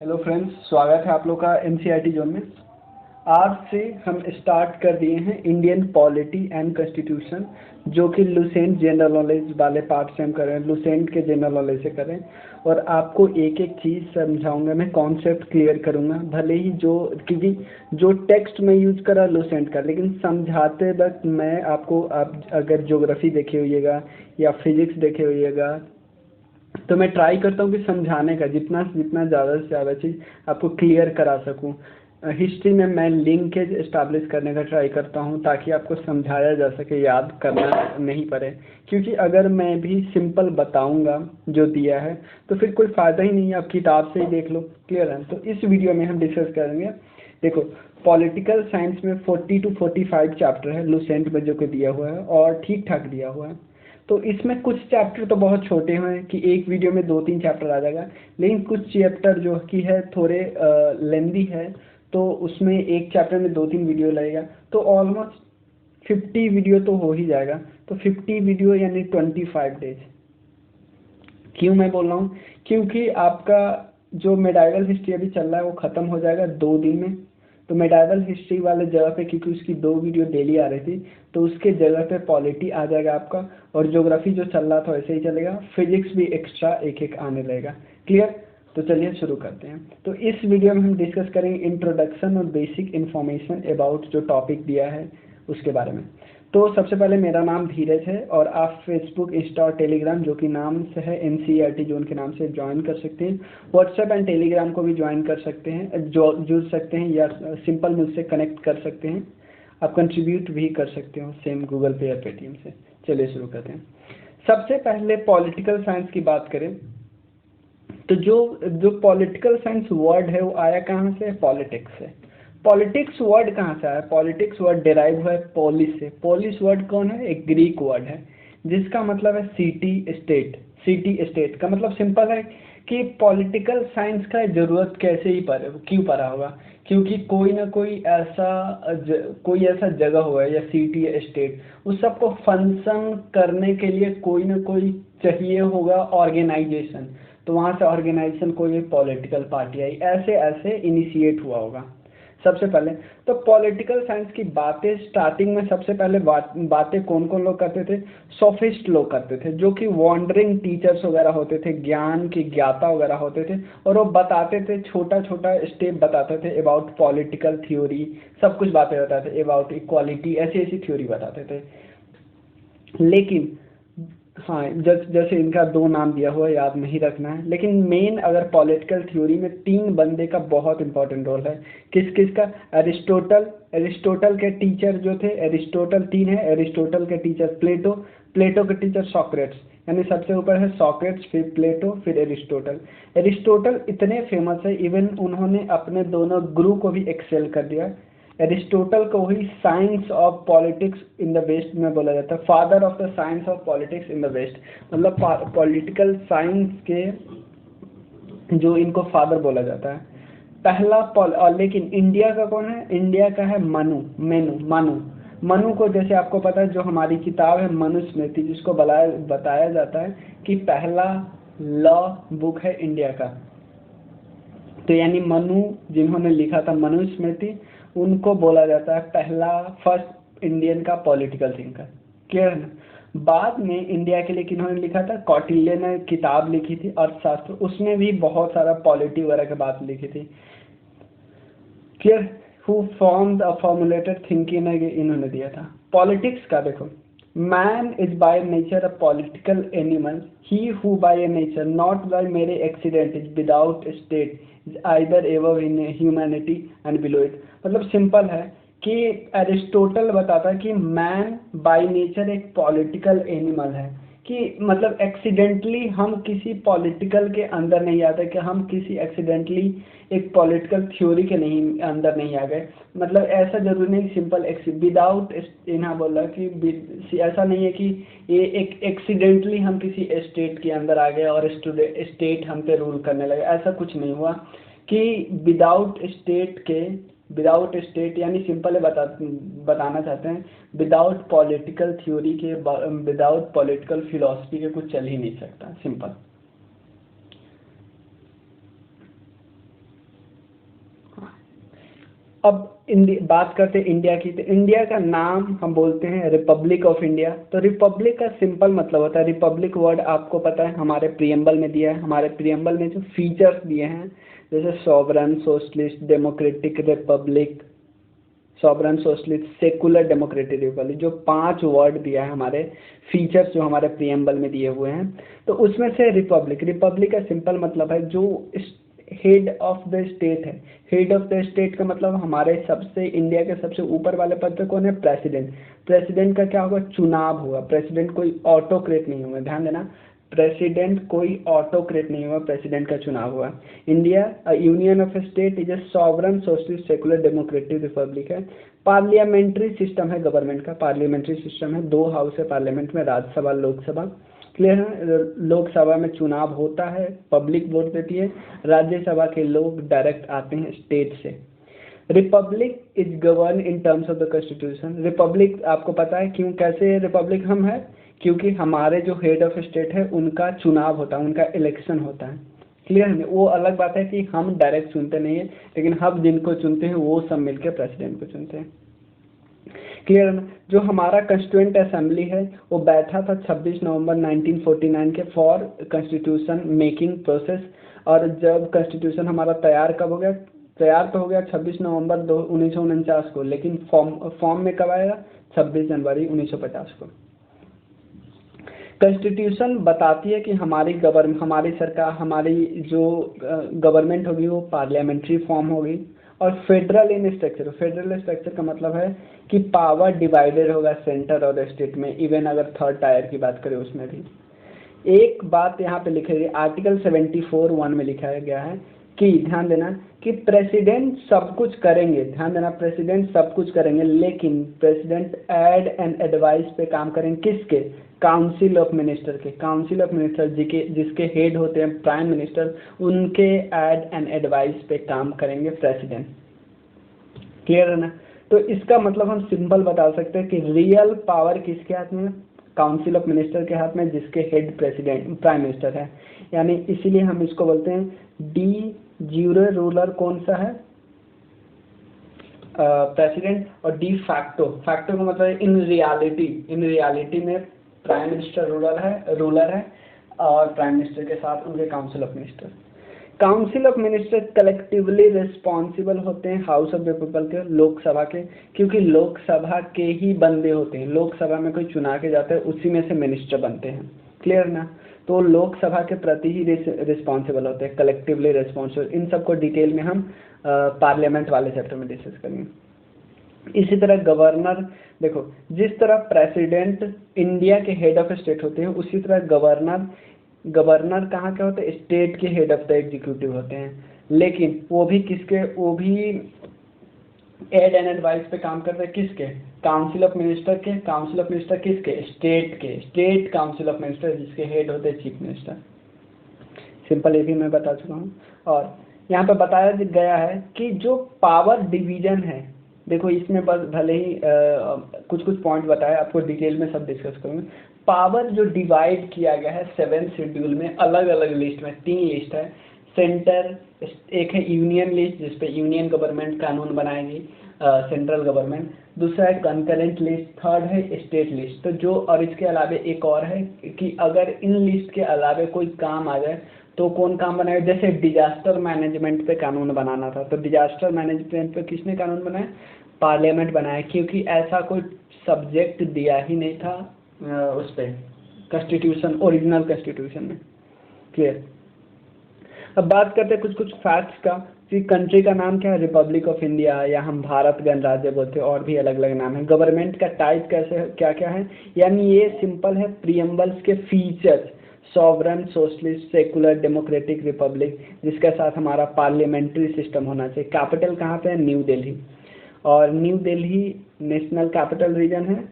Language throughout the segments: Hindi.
हेलो फ्रेंड्स, स्वागत है आप लोग का एनसीईआरटी जोन में। आज से हम स्टार्ट कर दिए हैं इंडियन पॉलिटी एंड कॉन्स्टिट्यूशन, जो कि लुसेंट जनरल नॉलेज वाले पार्ट से हम कर रहे हैं। लुसेंट के जनरल नॉलेज से कर रहे हैं और आपको एक एक चीज़ समझाऊंगा, मैं कॉन्सेप्ट क्लियर करूंगा। भले ही क्योंकि जो टेक्स्ट में यूज करा लुसेंट का, लेकिन समझाते वक्त मैं आपको, आप अगर ज्योग्राफी देखे होइएगा या फिजिक्स देखे होइएगा, तो मैं ट्राई करता हूँ कि समझाने का जितना जितना ज़्यादा से ज़्यादा चीज़ आपको क्लियर करा सकूँ। हिस्ट्री में मैं लिंकेज इस्टेब्लिश करने का ट्राई करता हूँ ताकि आपको समझाया जा सके, याद करना नहीं पड़े। क्योंकि अगर मैं भी सिंपल बताऊँगा जो दिया है तो फिर कोई फ़ायदा ही नहीं है, आप किताब से ही देख लो। क्लियर है? तो इस वीडियो में हम डिस्कस करेंगे। देखो, पॉलिटिकल साइंस में 40 to 45 चैप्टर है लुसेंट में जो कि दिया हुआ है, और ठीक ठाक दिया हुआ है। तो इसमें कुछ चैप्टर तो बहुत छोटे हैं कि एक वीडियो में 2-3 चैप्टर आ जाएगा, लेकिन कुछ चैप्टर जो कि है थोड़े लेंदी है, तो उसमें एक चैप्टर में 2-3 वीडियो लगेगा, तो ऑलमोस्ट 50 वीडियो तो हो ही जाएगा। तो 50 वीडियो यानी 25 डेज। क्यों मैं बोल रहा हूँ? क्योंकि आपका जो मेडाइवल हिस्ट्री अभी चल रहा है वो ख़त्म हो जाएगा 2 दिन में। तो मेडाइवल हिस्ट्री वाले जगह पे, क्योंकि उसकी 2 वीडियो डेली आ रही थी, तो उसके जगह पे पॉलिटी आ जाएगा आपका, और ज्योग्राफी जो चल रहा था वैसे ही चलेगा। फिजिक्स भी एक्स्ट्रा एक एक आने लगेगा। क्लियर? तो चलिए शुरू करते हैं। तो इस वीडियो में हम डिस्कस करेंगे इंट्रोडक्शन और बेसिक इन्फॉर्मेशन अबाउट जो टॉपिक दिया है उसके बारे में। तो सबसे पहले, मेरा नाम धीरज है और आप फेसबुक, इंस्टा और टेलीग्राम, जो कि नाम से है एनसीईआरटी जोन के नाम से, ज्वाइन कर सकते हैं। व्हाट्सएप एंड टेलीग्राम को भी ज्वाइन कर सकते हैं, जुड़ सकते हैं, या सिंपल मुझसे कनेक्ट कर सकते हैं। आप कंट्रीब्यूट भी कर सकते हो सेम गूगल पे या पेटीएम से। चलिए शुरू करते हैं। सबसे पहले पॉलिटिकल साइंस की बात करें तो जो जो पॉलिटिकल साइंस वर्ड है वो आया कहाँ से? पॉलिटिक्स से। पॉलिटिक्स वर्ड कहाँ से आया? पॉलिटिक्स वर्ड डिराइव हुआ है पोलिस से। पोलिस वर्ड कौन है? एक ग्रीक वर्ड है जिसका मतलब है सिटी स्टेट। सिटी स्टेट का मतलब सिंपल है कि पॉलिटिकल साइंस का जरूरत कैसे ही क्यों पड़ा होगा? क्योंकि कोई ना कोई ऐसा जगह होगा या सिटी या स्टेट, उस सबको फंक्शन करने के लिए कोई ना कोई चाहिए होगा ऑर्गेनाइजेशन। तो वहाँ से ऑर्गेनाइजेशन कोई भी पॉलिटिकल पार्टी आई, ऐसे ऐसे इनिशिएट हुआ होगा सबसे पहले। तो पॉलिटिकल साइंस की बातें स्टार्टिंग में सबसे पहले बातें कौन कौन लोग करते थे? सोफिस्ट लोग करते थे, जो कि वॉन्डरिंग टीचर्स वगैरह होते थे, ज्ञान के ज्ञाता वगैरह होते थे, और वो बताते थे, छोटा छोटा स्टेप बताते थे अबाउट पॉलिटिकल थ्योरी, सब कुछ बातें बताते थे अबाउट इक्वालिटी, ऐसी ऐसी थ्योरी बताते थे। लेकिन हाँ, जैसे इनका 2 नाम दिया हुआ है, याद नहीं रखना है, लेकिन मेन अगर पॉलिटिकल थ्योरी में 3 बंदे का बहुत इंपॉर्टेंट रोल है। किस किस का? एरिस्टोटल। एरिस्टोटल के टीचर जो थे, एरिस्टोटल 3 है। एरिस्टोटल के टीचर प्लेटो। प्लेटो के टीचर सॉक्रेट्स, यानी सबसे ऊपर है सॉक्रेट्स, फिर प्लेटो, फिर एरिस्टोटल। एरिस्टोटल इतने फेमस है, इवन उन्होंने अपने दोनों गुरु को भी एक्सेल कर दिया। एरिस्टोटल को ही science of politics in the west में बोला जाता है, father of the science of politics in the west. मतलब पॉलिटिकल साइंस के जो इनको फादर बोला जाता है पहला। लेकिन इंडिया का कौन है? इंडिया का है मनु। मनु मनु को, जैसे आपको पता है, जो हमारी किताब है मनुस्मृति, जिसको बताया जाता है कि पहला लॉ बुक है इंडिया का। तो यानी मनु जिन्होंने लिखा था मनुस्मृति, उनको बोला जाता है पहला, फर्स्ट इंडियन का पॉलिटिकल थिंकर। क्लियर है ना? बाद में इंडिया के लिए किन्होंने लिखा था? कौटिल्य ने किताब लिखी थी अर्थशास्त्र, उसमें भी बहुत सारा पॉलिटी वगैरह की बात लिखी थी। Clear? Who form the formulated thinking इन्होंने दिया था। पॉलिटिक्स का देखो, man is by nature a political animal, he who by nature not by mere accident is without state is either ever in humanity and below it. मतलब सिंपल है कि एरिस्टोटल बताता है कि मैन बाय नेचर एक पॉलिटिकल एनिमल है, कि मतलब एक्सीडेंटली हम किसी पॉलिटिकल के अंदर नहीं आते, कि हम किसी एक्सीडेंटली एक पॉलिटिकल थ्योरी के नहीं अंदर नहीं आ गए। मतलब ऐसा जरूरी नहीं, सिंपल विदाउट, इन्हें बोला कि ऐसा नहीं है कि ये एक एक्सीडेंटली हम किसी स्टेट के अंदर आ गए और स्टेट हम पे रूल करने लगे, ऐसा कुछ नहीं हुआ। कि विदाउट स्टेट यानी सिंपल है, बताना चाहते हैं विदाउट पॉलिटिकल थ्योरी के, विदाउट पॉलिटिकल फिलॉसफी के कुछ चल ही नहीं सकता। सिंपल। अब बात करते हैं इंडिया की, तो इंडिया का नाम हम बोलते हैं रिपब्लिक ऑफ इंडिया। तो रिपब्लिक का सिंपल मतलब होता है, रिपब्लिक वर्ड आपको पता है हमारे प्रियम्बल में दिया है। हमारे प्रियम्बल में जो फीचर्स दिए हैं जैसे sovereign, socialist, democratic Republic, sovereign, socialist, secular, democratic Republic, जो 5 वर्ड दिया है हमारे फीचर्स जो हमारे प्रियम्बल में दिए हुए हैं, तो उसमें से रिपब्लिक, रिपब्लिक का सिंपल मतलब है जो हेड ऑफ द स्टेट है। हेड ऑफ द स्टेट का मतलब हमारे सबसे इंडिया के सबसे ऊपर वाले पद पे कौन है? प्रेसिडेंट। प्रेसिडेंट का क्या होगा? चुनाव होगा। प्रेसिडेंट कोई ऑटोक्रेट नहीं होगा, ध्यान देना, प्रेसिडेंट कोई ऑटोक्रेट नहीं हुआ, प्रेसिडेंट का चुनाव हुआ। India union of state is a sovereign, socialist, secular, democratic Republic है। पार्लियामेंट्री सिस्टम है गवर्नमेंट का, पार्लियामेंट्री सिस्टम है, 2 हाउस है पार्लियामेंट में, राज्यसभा, लोकसभा। क्लियर है? लोकसभा में चुनाव होता है, पब्लिक वोट देती है। राज्यसभा के लोग डायरेक्ट आते हैं स्टेट से। Republic is govern in terms of the constitution. Republic आपको पता है क्यों, कैसे रिपब्लिक हम है? क्योंकि हमारे जो हेड ऑफ स्टेट है उनका चुनाव होता है, उनका इलेक्शन होता है। क्लियर है? वो अलग बात है कि हम डायरेक्ट चुनते नहीं है, लेकिन हम जिनको चुनते हैं वो सब मिलकर प्रेसिडेंट को चुनते हैं। क्लियर है ना? जो हमारा कंस्टिट्यूएंट असेंबली है वो बैठा था 26 नवंबर 1949 के फॉर कॉन्स्टिट्यूशन मेकिंग प्रोसेस। और जब कॉन्स्टिट्यूशन हमारा तैयार कब हो गया? तैयार तो हो गया 26 नवंबर 1949 को, लेकिन फॉर्म में कब आएगा? 26 जनवरी 1950 को। कॉन्स्टिट्यूशन बताती है कि हमारी सरकार, हमारी जो गवर्नमेंट होगी वो पार्लियामेंट्री फॉर्म होगी और फेडरल इन स्ट्रक्चर। फेडरल स्ट्रक्चर का मतलब है कि पावर डिवाइडेड होगा सेंटर और स्टेट में, इवन अगर थर्ड टायर की बात करें उसमें भी। एक बात यहाँ पे लिखी है, आर्टिकल 74(1) में लिखा गया है कि ध्यान देना कि प्रेसिडेंट सब कुछ करेंगे, ध्यान देना, प्रेसिडेंट सब कुछ करेंगे, लेकिन प्रेसिडेंट एड एंड एडवाइस पे काम करेंगे। किसके? काउंसिल ऑफ मिनिस्टर के। काउंसिल ऑफ मिनिस्टर जिसके हेड होते हैं प्राइम मिनिस्टर, उनके एड एंड एडवाइस पे काम करेंगे प्रेसिडेंट। क्लियर है ना? तो इसका मतलब हम सिंपल बता सकते हैं कि रियल पावर किसके हाथ में है? काउंसिल ऑफ मिनिस्टर के हाथ में, जिसके हेड प्रेसिडेंट प्राइम मिनिस्टर है। यानी इसीलिए हम इसको बोलते हैं डी ज्यूरे रूलर कौन सा है? प्रेसिडेंट। और डी फैक्टो, फैक्टो का मतलब इन रियलिटी में प्राइम मिनिस्टर रूलर है और प्राइम मिनिस्टर के साथ उनके council of minister. Council of minister collectively responsible होते हैं हाउस ऑफ द पीपल के, लोकसभा के, क्योंकि लोकसभा के ही बंदे होते हैं। लोकसभा में कोई चुना के जाता है, उसी में से मिनिस्टर बनते हैं। क्लियर ना? तो लोकसभा के प्रति ही रिस्पॉन्सिबल होते हैं, कलेक्टिवली रिस्पॉन्सिबल। इन सबको डिटेल में हम पार्लियामेंट वाले चैप्टर में डिस्कस करेंगे। इसी तरह गवर्नर, देखो जिस तरह प्रेसिडेंट इंडिया के हेड ऑफ स्टेट होते हैं, उसी तरह गवर्नर कहाँ के होते हैं? स्टेट के हेड ऑफ द एग्जीक्यूटिव होते हैं। लेकिन वो भी एड एंड एडवाइस पे काम करते हैं। किसके? काउंसिल ऑफ मिनिस्टर के। काउंसिल ऑफ मिनिस्टर किसके? स्टेट के। स्टेट काउंसिल ऑफ मिनिस्टर, जिसके हेड होते हैं चीफ मिनिस्टर। सिंपल ये भी मैं बता चुका हूँ। और यहाँ पे बताया गया है कि जो पावर डिवीजन है, देखो इसमें बस भले ही कुछ पॉइंट बताए, आपको डिटेल में सब डिस्कस करूँगा। पावर जो डिवाइड किया गया है 7 शेड्यूल में, अलग अलग लिस्ट में, 3 लिस्ट है। सेंटर, एक है यूनियन लिस्ट जिसपे यूनियन गवर्नमेंट कानून बनाएगी, सेंट्रल गवर्नमेंट। दूसरा है कंकरेंट लिस्ट, थर्ड है स्टेट लिस्ट। तो जो, और इसके अलावा एक और है कि अगर इन लिस्ट के अलावा कोई काम आ जाए तो कौन काम बनाएगा? जैसे डिजास्टर मैनेजमेंट पे कानून बनाना था, तो डिजास्टर मैनेजमेंट पे किसने कानून बनाया? पार्लियामेंट बनाया, क्योंकि ऐसा कोई सब्जेक्ट दिया ही नहीं था उस पर कॉन्स्टिट्यूशन, ओरिजिनल कॉन्स्टिट्यूशन में। क्लियर? अब बात करते हैं कुछ फैक्ट्स का कि कंट्री का नाम क्या है? रिपब्लिक ऑफ इंडिया, या हम भारत गणराज्य बोलते हैं, और भी अलग अलग नाम है। गवर्नमेंट का टाइप कैसे है, क्या क्या है? यानी ये सिंपल है, प्रियम्बल्स के features, sovereign, socialist, secular, democratic, Republic, जिसके साथ हमारा पार्लियामेंट्री सिस्टम होना चाहिए। कैपिटल कहाँ पे है? न्यू दिल्ली। और new Delhi national capital region है।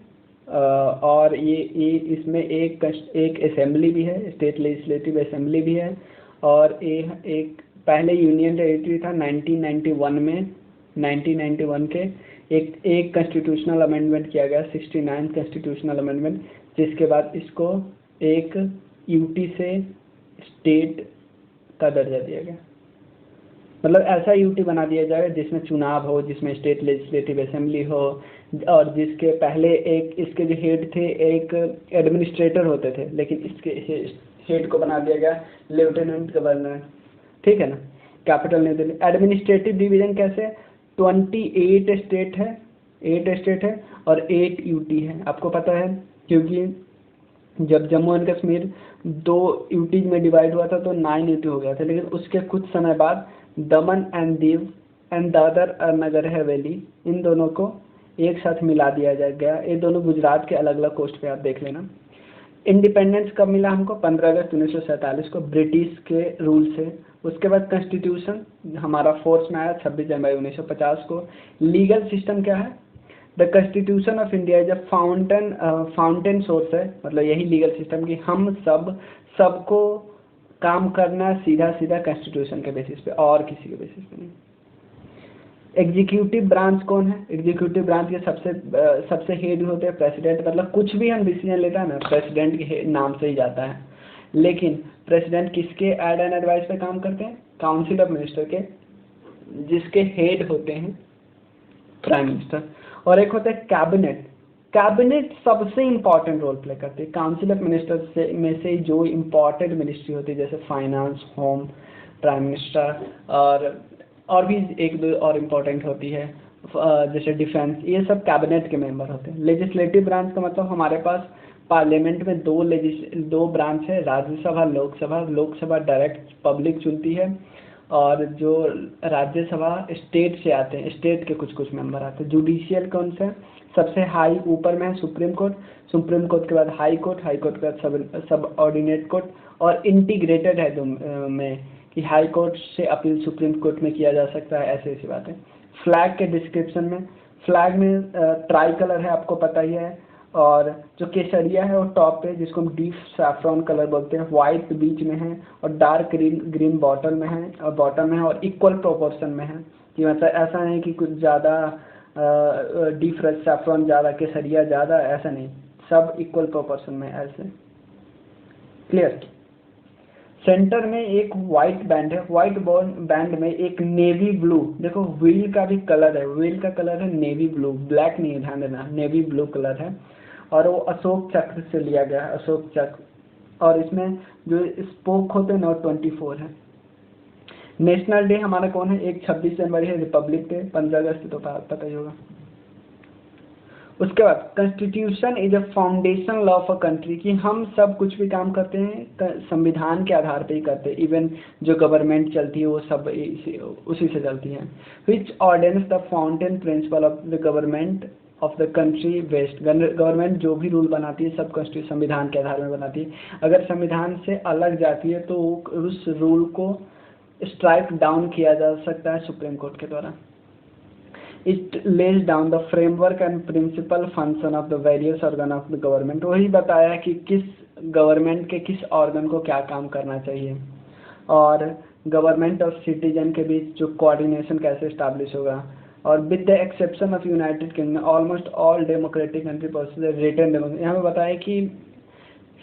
और ये इसमें एक असेंबली भी है, स्टेट लेजिस्लेटिव असेंबली भी है। और एक पहले यूनियन टेरिटरी था 1991 में, 1991 के एक कॉन्स्टिट्यूशनल अमेंडमेंट किया गया, 69 कॉन्स्टिट्यूशनल अमेंडमेंट, जिसके बाद इसको एक यूटी से स्टेट का दर्जा दिया गया। मतलब ऐसा यूटी बना दिया जाएगा जिसमें चुनाव हो, जिसमें स्टेट लेजिस्लेटिव असेंबली हो, और जिसके पहले एक इसके जो हेड थे एक एडमिनिस्ट्रेटर होते थे, लेकिन इसके हेड को बना दिया गया लेफ्टिनेंट गवर्नर। ठीक है ना। Capital new Delhi. Administrative division कैसे, 28 स्टेट है, 8 स्टेट है और 8 यूटी है। आपको पता है क्योंकि जब जम्मू एंड कश्मीर 2 यूटीज में डिवाइड हुआ था तो 9 यूटी हो गया था, लेकिन उसके कुछ समय बाद दमन एंड दीव एंड दादर और नगर हवेली इन दोनों को एक साथ मिला दिया गया। ये दोनों गुजरात के अलग अलग कोस्ट पे, आप देख लेना। इंडिपेंडेंस कब मिला हमको, 15 अगस्त 1947 को ब्रिटिश के रूल से। उसके बाद कॉन्स्टिट्यूशन हमारा फोर्स में आया 26 जनवरी 1950 को। लीगल सिस्टम क्या है, the constitution of India is a fountain source है, मतलब यही लीगल सिस्टम की हम सबको काम करना सीधा सीधा कॉन्स्टिट्यूशन के बेसिस पे और किसी के बेसिस पे नहीं। एग्जीक्यूटिव ब्रांच कौन है, एग्जीक्यूटिव ब्रांच के सबसे हेड होते हैं प्रेसिडेंट, मतलब कुछ भी हम डिसीजन लेता है ना प्रेसिडेंट के नाम से ही जाता है। लेकिन प्रेसिडेंट किसके एड एंड एडवाइस पे काम करते हैं, काउंसिल ऑफ मिनिस्टर के, जिसके हेड होते हैं प्राइम मिनिस्टर। और एक होता है कैबिनेट। कैबिनेट सबसे इंपॉर्टेंट रोल प्ले करती है। काउंसिल ऑफ मिनिस्टर में से जो इंपॉर्टेंट मिनिस्ट्री होती है जैसे फाइनेंस, होम, प्राइम मिनिस्टर और भी एक दो और इम्पोर्टेंट होती है जैसे डिफेंस, ये सब कैबिनेट के मेंबर होते हैं। लेजिस्लेटिव ब्रांच का मतलब हमारे पास पार्लियामेंट में दो ब्रांच है, राज्यसभा, लोकसभा। लोकसभा डायरेक्ट पब्लिक चुनती है और जो राज्यसभा स्टेट से आते हैं, स्टेट के कुछ कुछ मेंबर आते हैं। जुडिशियल कौन सा, सबसे हाई ऊपर में है सुप्रीम कोर्ट, सुप्रीम कोर्ट के बाद हाई कोर्ट, हाई कोर्ट के बाद सब ऑर्डिनेट कोर्ट, और इंटीग्रेटेड है में कि हाई कोर्ट से अपील सुप्रीम कोर्ट में किया जा सकता है, ऐसी ऐसी बातें। फ्लैग के डिस्क्रिप्शन में, फ्लैग में ट्राई कलर है, आपको पता ही है, और जो केसरिया है वो टॉप पे, जिसको हम डीप सैफ्रॉन कलर बोलते हैं, व्हाइट बीच में है और डार्क ग्रीन बॉटम में है, और इक्वल प्रोपोर्शन में है, कि मतलब ऐसा नहीं कि कुछ ज़्यादा डीप सैफ्रॉन ज़्यादा, केसरिया ज़्यादा, ऐसा नहीं, सब इक्वल प्रोपोर्शन में ऐसे। क्लियर। सेंटर में एक व्हाइट बैंड है, व्हाइट बैंड में एक नेवी ब्लू, देखो व्हील का भी कलर है, व्हील का कलर है नेवी ब्लू, ब्लैक नहीं है, ध्यान देना, नेवी ब्लू कलर है, और वो अशोक चक्र से लिया गया है, अशोक चक्र, और इसमें जो स्पोक होते हैं 24 है। नेशनल डे हमारा कौन है, एक 26 जनवरी है, रिपब्लिक डे, 15 अगस्त तो पता ही होगा। उसके बाद constitution is a foundation law for country, कि हम सब कुछ भी काम करते हैं संविधान के आधार पे ही करते हैं, इवन जो गवर्नमेंट चलती है वो सब उसी से चलती है। Which ordinance the fountain principle of the government of the country west, government जो भी रूल बनाती है सब कॉन्स्टिट्यूशन संविधान के आधार में बनाती है। अगर संविधान से अलग जाती है तो उस रूल को स्ट्राइक डाउन किया जा सकता है सुप्रीम कोर्ट के द्वारा। It lays down the framework and principal function of the various organ of the government, वही बताया कि किस गवर्नमेंट के किस ऑर्गन को क्या काम करना चाहिए, और गवर्नमेंट और सिटीजन के बीच जो कोऑर्डिनेशन कैसे इस्टेब्लिश होगा, और with the exception of United Kingdom almost all democratic country process written democracy. यहाँ पे बताया कि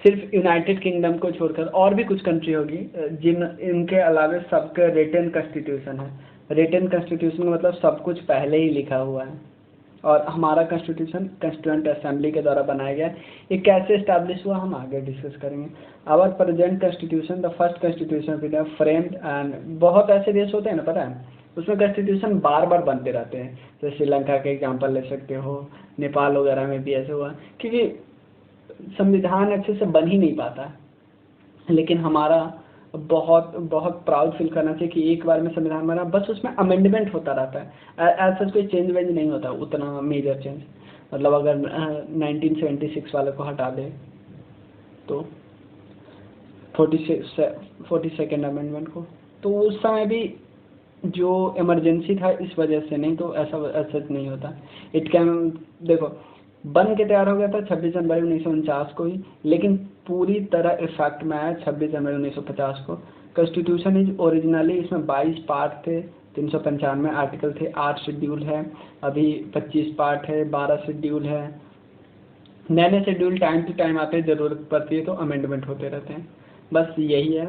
सिर्फ यूनाइटेड किंगडम को छोड़कर और भी कुछ कंट्री होगी जिन इनके अलावा सबका रिटन कॉन्स्टिट्यूशन है। रिटन कॉन्स्टिट्यूशन मतलब सब कुछ पहले ही लिखा हुआ है, और हमारा कॉन्स्टिट्यूशन कॉन्स्टिट्यूएंट असेंबली के द्वारा बनाया गया है। ये कैसे इस्टेब्लिश हुआ हम आगे डिस्कस करेंगे। Our present constitution the first constitution framed, and बहुत ऐसे देश होते हैं ना, पता है, उसमें कॉन्स्टिट्यूशन बार बार बनते रहते हैं, जैसे श्रीलंका के एग्जाम्पल ले सकते हो, नेपाल वगैरह में भी ऐसे हुआ, क्योंकि संविधान अच्छे से बन ही नहीं पाता। लेकिन हमारा बहुत बहुत प्राउड फील करना चाहिए कि एक बार में संविधान बना, बस उसमें अमेंडमेंट होता रहता है, ऐसा कोई चेंज वेंज नहीं होता उतना मेजर चेंज। मतलब अगर 1976 वाले को हटा दे तो 42nd अमेंडमेंट को, तो उस समय भी जो इमरजेंसी था इस वजह से, नहीं तो ऐसा नहीं होता। इट कैन, देखो बन के तैयार हो गया था 26 जनवरी 1949 को ही, लेकिन पूरी तरह इफेक्ट में आया 26 जनवरी 1950 को। कॉन्स्टिट्यूशन इज ओरिजिनली, इसमें 22 पार्ट थे, 395 आर्टिकल थे, 8 शेड्यूल है, अभी 25 पार्ट है, 12 शेड्यूल है। नए शेड्यूल टाइम टू टाइम आते हैं, ज़रूरत पड़ती है तो अमेंडमेंट होते रहते हैं, बस यही है।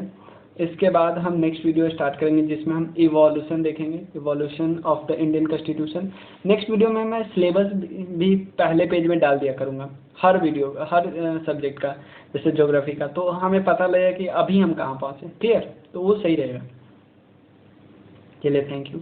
इसके बाद हम नेक्स्ट वीडियो स्टार्ट करेंगे जिसमें हम इवोल्यूशन देखेंगे, evolution of the Indian constitution. Next video में मैं सिलेबस भी पहले पेज में डाल दिया करूँगा, हर वीडियो हर सब्जेक्ट का, जैसे ज्योग्राफी का, तो हमें पता लगेगा कि अभी हम कहाँ पहुँचे। क्लियर? तो वो सही रहेगा। चलिए, थैंक यू।